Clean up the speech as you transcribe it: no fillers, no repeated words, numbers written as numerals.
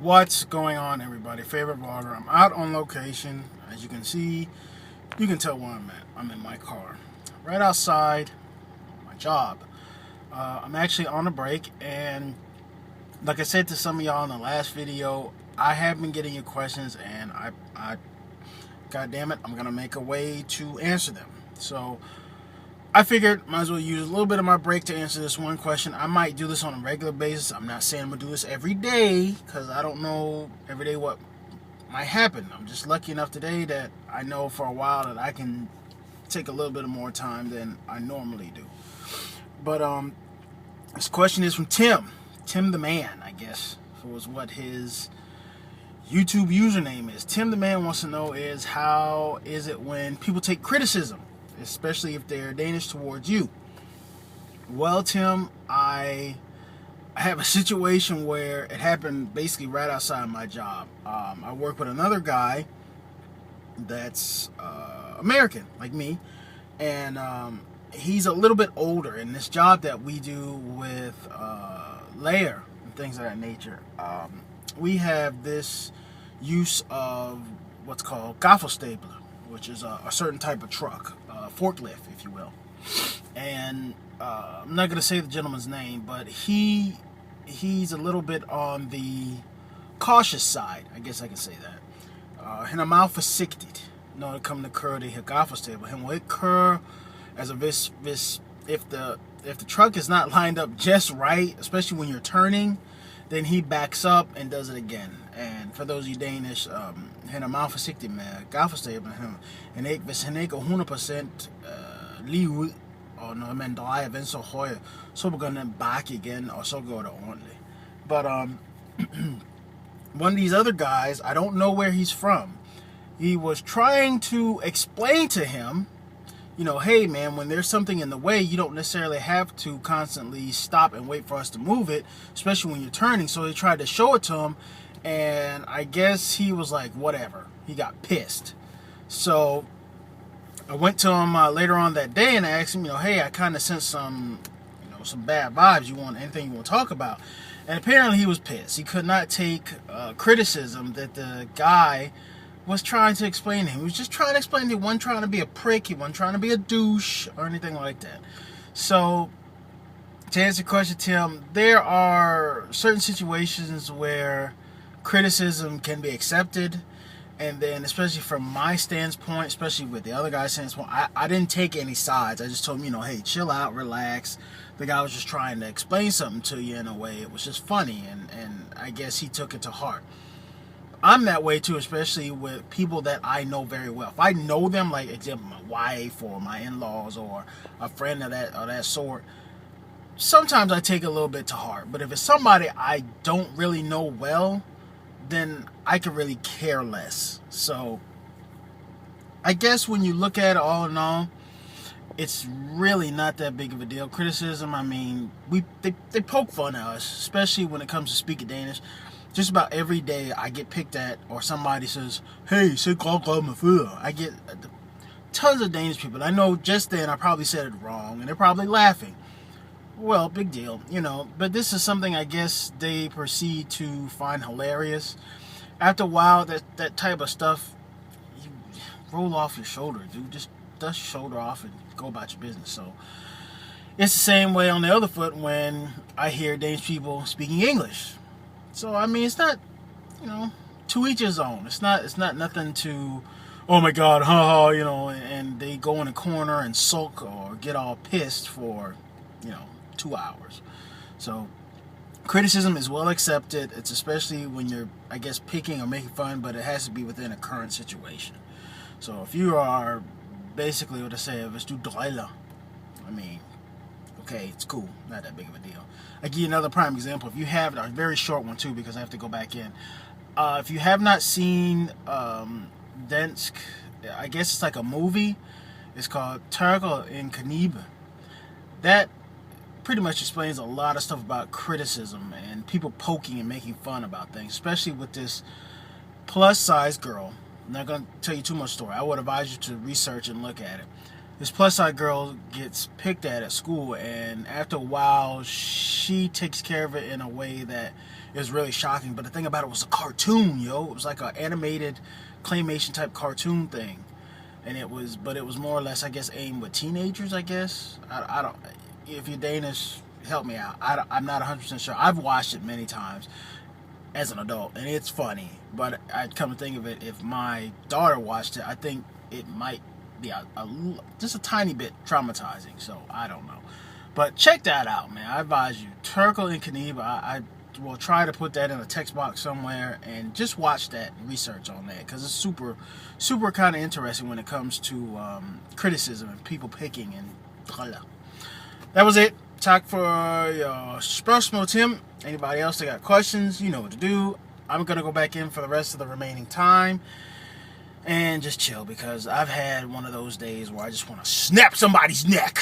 What's going on, everybody? Favorite vlogger. I'm out on location. As you can see, you can tell where I'm at. I'm in my car, right outside my job. I'm actually on a break, and like I said to some of y'all in the last video, I have been getting your questions, and God damn it, I'm gonna make a way to answer them. So I figured might as well use a little bit of my break to answer this one question. I might do this on a regular basis. I'm not saying I'm gonna do this every day because I don't know every day what might happen. I'm just lucky enough today that I know for a while that I can take a little bit of more time than I normally do. But this question is from Tim the Man, I guess, was what his YouTube username is. Tim the Man wants to know is how is it when people take criticism, especially if they're Danish, towards you? Well, Tim, I have a situation where it happened basically right outside my job. I work with another guy that's American, like me, and he's a little bit older. In this job that we do with layer and things of that nature, we have this use of what's called Gaffelstapler, which is a certain type of truck, forklift, if you will. And I'm not going to say the gentleman's name, but he's a little bit on the cautious side, I guess I can say that. Han er meget forsigtigt, når det kommer til det her Gaffelstapler. Han will køre, as a if the truck is not lined up just right, especially when you're turning, then he backs up and does it again. And for those of you Danish, han er meget forsigtig med Gaffelstapler. Hvis han ikke er 100% lige ud, og når man drejer venstre og højre, så begynder den bakke igen, og så går det ordentligt. But one of these other guys, I don't know where he's from, he was trying to explain to him, you know, hey man, when there's something in the way, you don't necessarily have to constantly stop and wait for us to move it, especially when you're turning. So he tried to show it to him, and I guess he was like, whatever. He got pissed. So I went to him later on that day and I asked him, you know, hey, I kind of sense some bad vibes. Anything you want to talk about? And apparently he was pissed. He could not take criticism that the guy was trying to explain to him. He was just trying to explain to him. He wasn't trying to be a prick. He wasn't trying to be a douche or anything like that. So to answer your question, Tim, there are certain situations where criticism can be accepted. And then, especially from my standpoint, especially with the other guy's standpoint, I didn't take any sides. I just told him, you know, hey, chill out, relax. The guy was just trying to explain something to you in a way. It was just funny, and I guess he took it to heart. I'm that way too, especially with people that I know very well. If I know them, like example, my wife or my in-laws or a friend of that sort, sometimes I take it a little bit to heart. But if it's somebody I don't really know well, then I could really care less. So I guess when you look at it all in all, it's really not that big of a deal. Criticism, I mean, they poke fun at us, especially when it comes to speaking Danish. Just about every day I get picked at, or somebody says, hey, say my food. I get tons of Danish people. I know just then I probably said it wrong, and they're probably laughing. Well, big deal, you know, but this is something I guess they proceed to find hilarious. After a while, that type of stuff, you roll off your shoulder, dude. Just dust your shoulder off and go about your business. So it's the same way on the other foot when I hear Danish people speaking English. So I mean, it's not, you know, to each his own. It's not nothing to, oh my God, haha, you know, and they go in a corner and sulk or get all pissed for, you know, 2 hours. So criticism is well accepted. It's especially when you're, I guess, picking or making fun, but it has to be within a current situation. So if you are basically what I say, if it's too driller, I mean, okay, it's cool, not that big of a deal. I give you another prime example. If you have a very short one too, because I have to go back in. If you have not seen Dansk, I guess it's like a movie. It's called Turtle in Knibe. That pretty much explains a lot of stuff about criticism and people poking and making fun about things, especially with this plus size girl. I'm not going to tell you too much story. I would advise you to research and look at it. This plus size girl gets picked at school, and after a while she takes care of it in a way that It was really shocking. But the thing about it was a cartoon, yo. It was like an animated claymation type cartoon thing. And it was more or less, I guess, aimed with teenagers, I guess. I don't, if you're Danish, help me out. I'm not 100% sure. I've watched it many times as an adult, and it's funny. But I come to think of it, if my daughter watched it, I think it might be just a tiny bit traumatizing. So I don't know. But check that out, man. I advise you. Turkle and Caaneba. I will try to put that in a text box somewhere and just watch that research on that, because it's super, super kind of interesting when it comes to criticism and people picking and that was it. Talk for your spørgsmål, Tim. Anybody else that got questions, you know what to do. I'm gonna go back in for the rest of the remaining time and just chill, because I've had one of those days where I just want to snap somebody's neck.